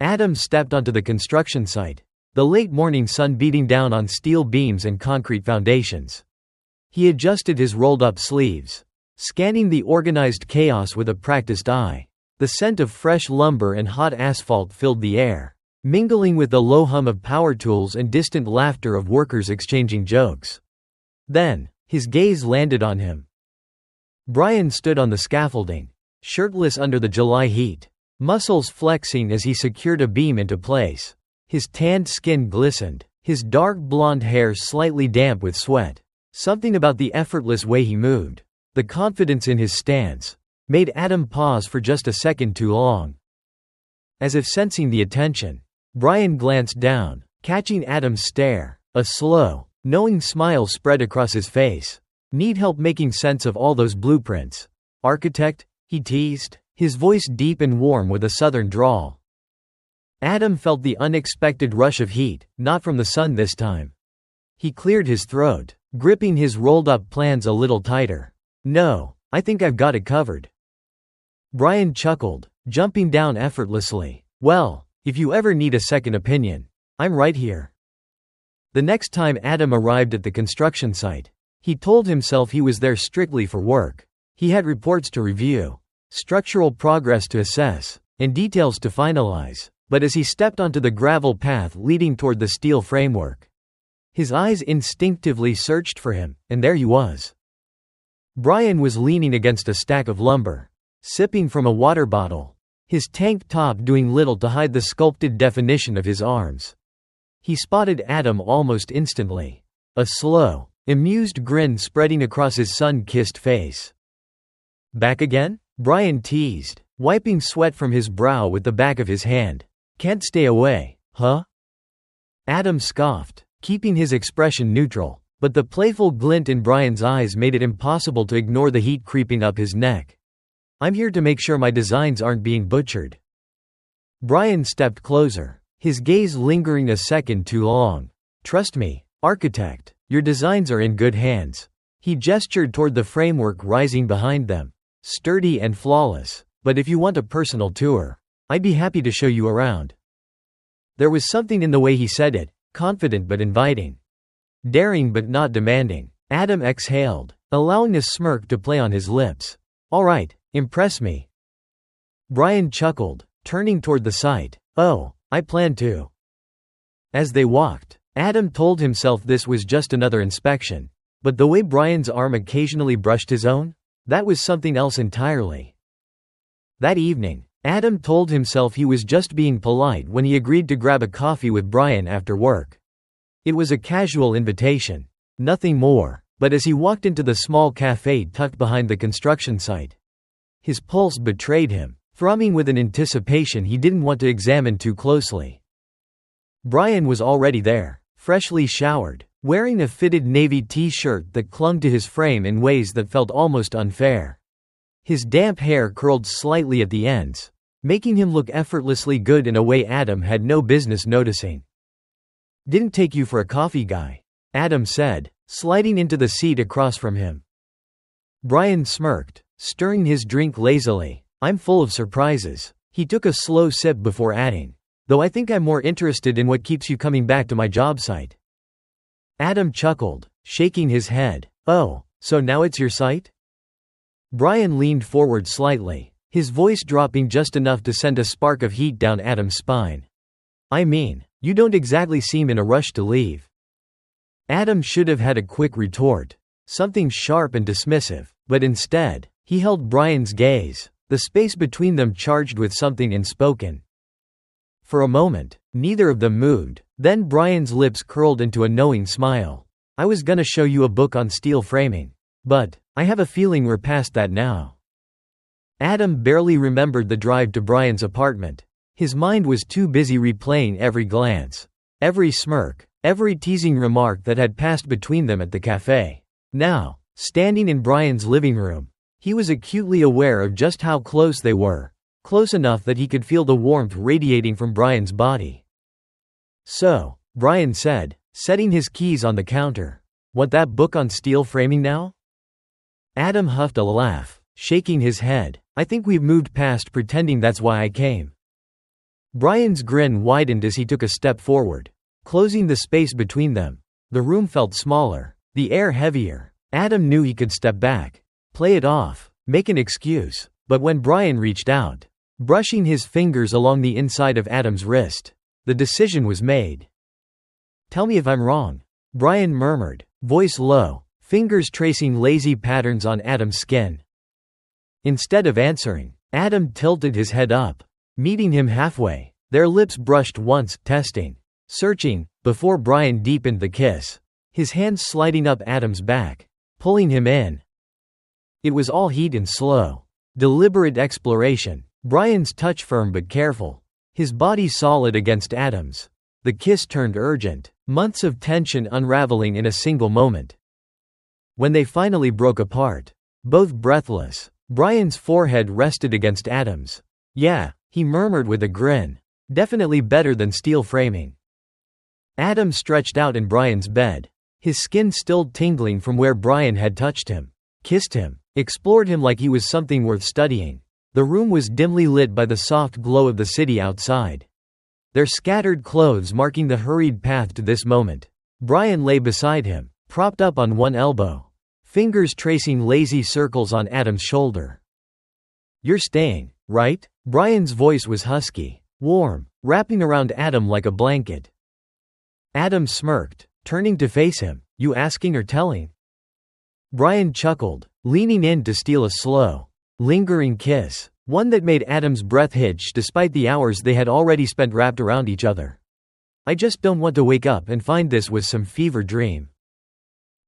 Adam stepped onto the construction site, the late morning sun beating down on steel beams and concrete foundations. He adjusted his rolled-up sleeves, scanning the organized chaos with a practiced eye. The scent of fresh lumber and hot asphalt filled the air, mingling with the low hum of power tools and distant laughter of workers exchanging jokes. Then, his gaze landed on him. Brian stood on the scaffolding, shirtless under the July heat, muscles flexing as he secured a beam into place. His tanned skin glistened, his dark blonde hair slightly damp with sweat. Something about the effortless way he moved, the confidence in his stance, made Adam pause for just a second too long. As if sensing the attention, Brian glanced down, catching Adam's stare. A slow, knowing smile spread across his face. Need help making sense of all those blueprints, architect? He teased, his voice deep and warm with a southern drawl. Adam felt the unexpected rush of heat, not from the sun this time. He cleared his throat, gripping his rolled-up plans a little tighter. "No, I think I've got it covered." Brian chuckled, jumping down effortlessly. "Well, if you ever need a second opinion, I'm right here." The next time Adam arrived at the construction site, he told himself he was there strictly for work. He had reports to review, structural progress to assess, and details to finalize. But as he stepped onto the gravel path leading toward the steel framework, his eyes instinctively searched for him, and there he was. Brian was leaning against a stack of lumber, sipping from a water bottle, his tank top doing little to hide the sculpted definition of his arms. He spotted Adam almost instantly, a slow, amused grin spreading across his sun-kissed face. "Back again?" Brian teased, wiping sweat from his brow with the back of his hand. "Can't stay away, huh?" Adam scoffed, keeping his expression neutral, but the playful glint in Brian's eyes made it impossible to ignore the heat creeping up his neck. "I'm here to make sure my designs aren't being butchered." Brian stepped closer, his gaze lingering a second too long. "Trust me, architect, your designs are in good hands." He gestured toward the framework rising behind them, sturdy and flawless. "But if you want a personal tour, I'd be happy to show you around." There was something in the way he said it, confident but inviting. Daring but not demanding. Adam exhaled, allowing a smirk to play on his lips. "All right, impress me." Brian chuckled, turning toward the site. "Oh, I plan to." As they walked, Adam told himself this was just another inspection. But the way Brian's arm occasionally brushed his own? That was something else entirely. That evening, Adam told himself he was just being polite when he agreed to grab a coffee with Brian after work. It was a casual invitation, nothing more, but as he walked into the small cafe tucked behind the construction site, his pulse betrayed him, thrumming with an anticipation he didn't want to examine too closely. Brian was already there, freshly showered, wearing a fitted navy t-shirt that clung to his frame in ways that felt almost unfair. His damp hair curled slightly at the ends, making him look effortlessly good in a way Adam had no business noticing. "Didn't take you for a coffee guy," Adam said, sliding into the seat across from him. Brian smirked, stirring his drink lazily. "I'm full of surprises." He took a slow sip before adding, "Though I think I'm more interested in what keeps you coming back to my job site." Adam chuckled, shaking his head. "Oh, so now it's your site?" Brian leaned forward slightly, his voice dropping just enough to send a spark of heat down Adam's spine. "I mean, you don't exactly seem in a rush to leave." Adam should have had a quick retort, something sharp and dismissive, but instead, he held Brian's gaze, the space between them charged with something unspoken. For a moment, neither of them moved, then Brian's lips curled into a knowing smile. "I was gonna show you a book on steel framing. But I have a feeling we're past that now." Adam barely remembered the drive to Brian's apartment. His mind was too busy replaying every glance, every smirk, every teasing remark that had passed between them at the cafe. Now, standing in Brian's living room, he was acutely aware of just how close they were, close enough that he could feel the warmth radiating from Brian's body. "So," Brian said, setting his keys on the counter, "want that book on steel framing now?" Adam huffed a laugh, shaking his head. "I think we've moved past pretending that's why I came." Brian's grin widened as he took a step forward, closing the space between them. The room felt smaller, the air heavier. Adam knew he could step back, play it off, make an excuse. But when Brian reached out, brushing his fingers along the inside of Adam's wrist, the decision was made. "Tell me if I'm wrong," Brian murmured, voice low, fingers tracing lazy patterns on Adam's skin. Instead of answering, Adam tilted his head up, meeting him halfway. Their lips brushed once, testing, searching, before Brian deepened the kiss, his hands sliding up Adam's back, pulling him in. It was all heat and slow, deliberate exploration. Brian's touch firm but careful, his body solid against Adam's. The kiss turned urgent, months of tension unraveling in a single moment. When they finally broke apart, both breathless, Brian's forehead rested against Adam's. "Yeah," he murmured with a grin. "Definitely better than steel framing." Adam stretched out in Brian's bed, his skin still tingling from where Brian had touched him, kissed him, explored him like he was something worth studying. The room was dimly lit by the soft glow of the city outside, their scattered clothes marking the hurried path to this moment. Brian lay beside him, propped up on one elbow, fingers tracing lazy circles on Adam's shoulder. "You're staying, right?" Brian's voice was husky, warm, wrapping around Adam like a blanket. Adam smirked, turning to face him. "You asking or telling?" Brian chuckled, leaning in to steal a slow, lingering kiss, one that made Adam's breath hitch despite the hours they had already spent wrapped around each other. "I just don't want to wake up and find this was some fever dream."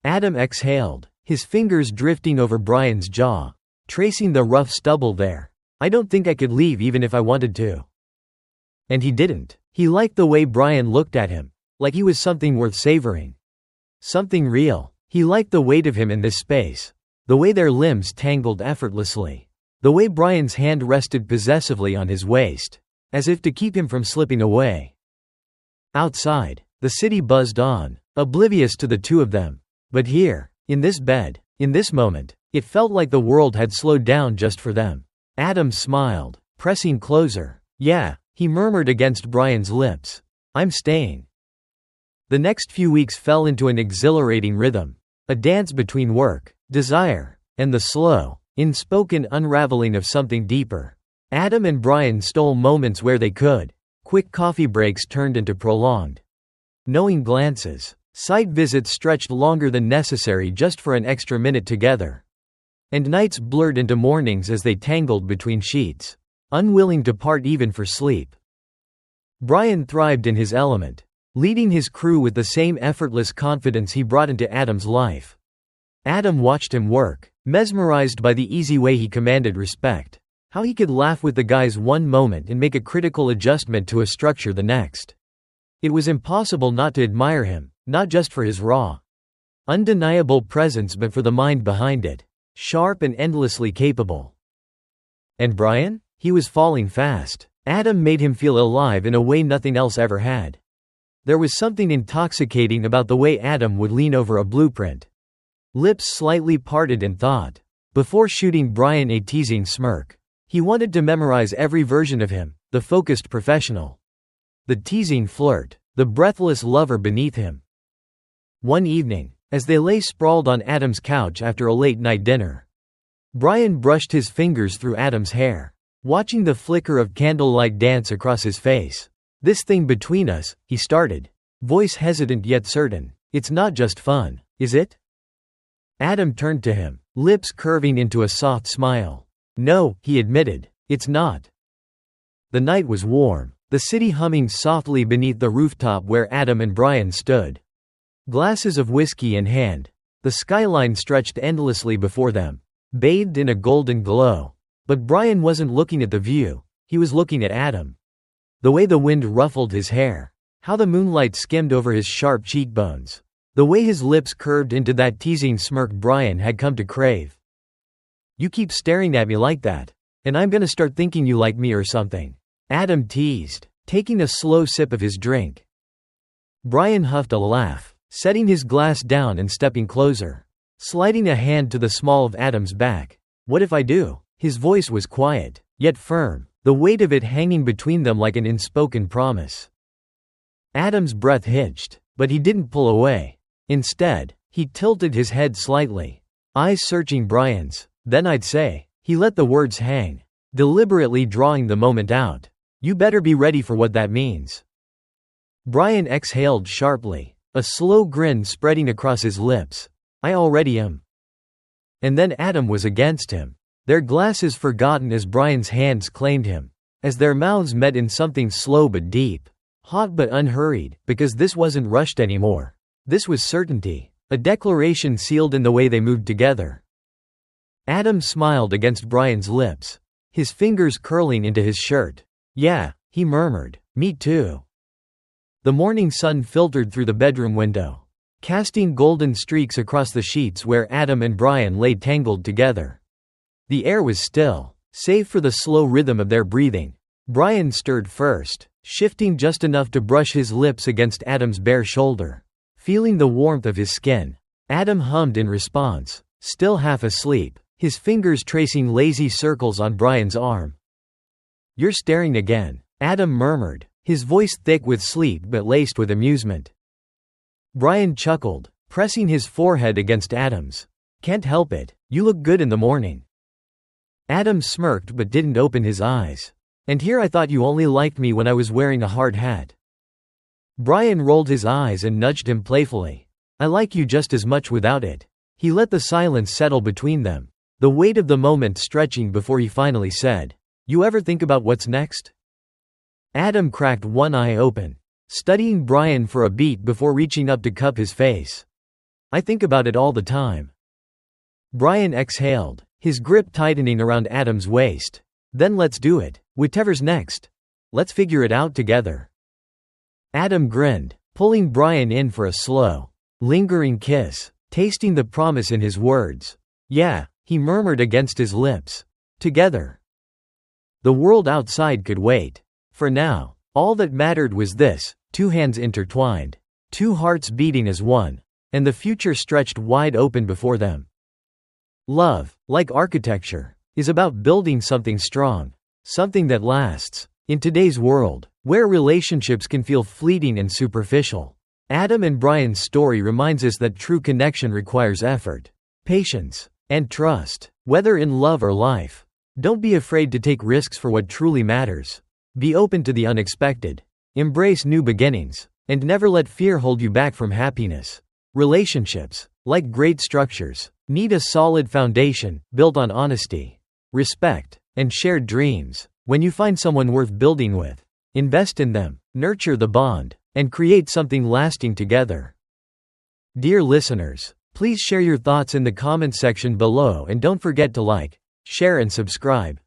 Adam exhaled, his fingers drifting over Brian's jaw, tracing the rough stubble there. "I don't think I could leave even if I wanted to." And he didn't. He liked the way Brian looked at him, like he was something worth savoring. Something real. He liked the weight of him in this space, the way their limbs tangled effortlessly, the way Brian's hand rested possessively on his waist, as if to keep him from slipping away. Outside, the city buzzed on, oblivious to the two of them. But here, in this bed, in this moment, it felt like the world had slowed down just for them. Adam smiled, pressing closer. "Yeah," he murmured against Brian's lips. "I'm staying." The next few weeks fell into an exhilarating rhythm, a dance between work, desire, and the slow, unspoken unraveling of something deeper. Adam and Brian stole moments where they could. Quick coffee breaks turned into prolonged, knowing glances. Site visits stretched longer than necessary just for an extra minute together. And nights blurred into mornings as they tangled between sheets, unwilling to part even for sleep. Brian thrived in his element, leading his crew with the same effortless confidence he brought into Adam's life. Adam watched him work, mesmerized by the easy way he commanded respect, how he could laugh with the guys one moment and make a critical adjustment to a structure the next. It was impossible not to admire him, not just for his raw, undeniable presence but for the mind behind it, sharp and endlessly capable. And Brian? He was falling fast. Adam made him feel alive in a way nothing else ever had. There was something intoxicating about the way Adam would lean over a blueprint, lips slightly parted in thought, before shooting Brian a teasing smirk. He wanted to memorize every version of him, the focused professional, the teasing flirt, the breathless lover beneath him. One evening, as they lay sprawled on Adam's couch after a late-night dinner, Brian brushed his fingers through Adam's hair, watching the flicker of candlelight dance across his face. "This thing between us," he started, voice hesitant yet certain. "It's not just fun, is it?" Adam turned to him, lips curving into a soft smile. "No," he admitted, "it's not." The night was warm, the city humming softly beneath the rooftop where Adam and Brian stood. Glasses of whiskey in hand, the skyline stretched endlessly before them, bathed in a golden glow. But Brian wasn't looking at the view, he was looking at Adam. The way the wind ruffled his hair, how the moonlight skimmed over his sharp cheekbones, the way his lips curved into that teasing smirk Brian had come to crave. "You keep staring at me like that, and I'm gonna start thinking you like me or something," Adam teased, taking a slow sip of his drink. Brian huffed a laugh, setting his glass down and stepping closer, sliding a hand to the small of Adam's back. "What if I do?" His voice was quiet, yet firm. the weight of it hanging between them like an unspoken promise. Adam's breath hitched, but he didn't pull away. Instead, he tilted his head slightly, eyes searching Brian's. Then I'd say, he let the words hang, deliberately drawing the moment out. You better be ready for what that means. Brian exhaled sharply, a slow grin spreading across his lips. I already am. And then Adam was against him, their glasses forgotten as Brian's hands claimed him, as their mouths met in something slow but deep, hot but unhurried, because this wasn't rushed anymore. This was certainty, a declaration sealed in the way they moved together. Adam smiled against Brian's lips, his fingers curling into his shirt. Yeah, he murmured, me too. The morning sun filtered through the bedroom window, casting golden streaks across the sheets where Adam and Brian lay tangled together. The air was still, save for the slow rhythm of their breathing. Brian stirred first, shifting just enough to brush his lips against Adam's bare shoulder. Feeling the warmth of his skin, Adam hummed in response, still half asleep, his fingers tracing lazy circles on Brian's arm. You're staring again, Adam murmured, his voice thick with sleep but laced with amusement. Brian chuckled, pressing his forehead against Adam's. Can't help it, you look good in the morning. Adam smirked but didn't open his eyes. And here I thought you only liked me when I was wearing a hard hat. Brian rolled his eyes and nudged him playfully. I like you just as much without it. He let the silence settle between them, the weight of the moment stretching before he finally said, You ever think about what's next? Adam cracked one eye open, studying Brian for a beat before reaching up to cup his face. I think about it all the time. Brian exhaled, his grip tightening around Adam's waist. Then let's do it. Whatever's next. Let's figure it out together. Adam grinned, pulling Brian in for a slow, lingering kiss, tasting the promise in his words. Yeah, he murmured against his lips. Together. The world outside could wait. For now, all that mattered was this, two hands intertwined, two hearts beating as one, and the future stretched wide open before them. Love, like architecture, is about building something strong, something that lasts. In today's world, where relationships can feel fleeting and superficial, Adam and Brian's story reminds us that true connection requires effort, patience, and trust, whether in love or life. Don't be afraid to take risks for what truly matters. Be open to the unexpected. Embrace new beginnings, and never let fear hold you back from happiness. Relationships, like great structures, need a solid foundation, built on honesty, respect, and shared dreams. When you find someone worth building with, invest in them, nurture the bond, and create something lasting together. Dear listeners, please share your thoughts in the comments section below and don't forget to like, share and subscribe.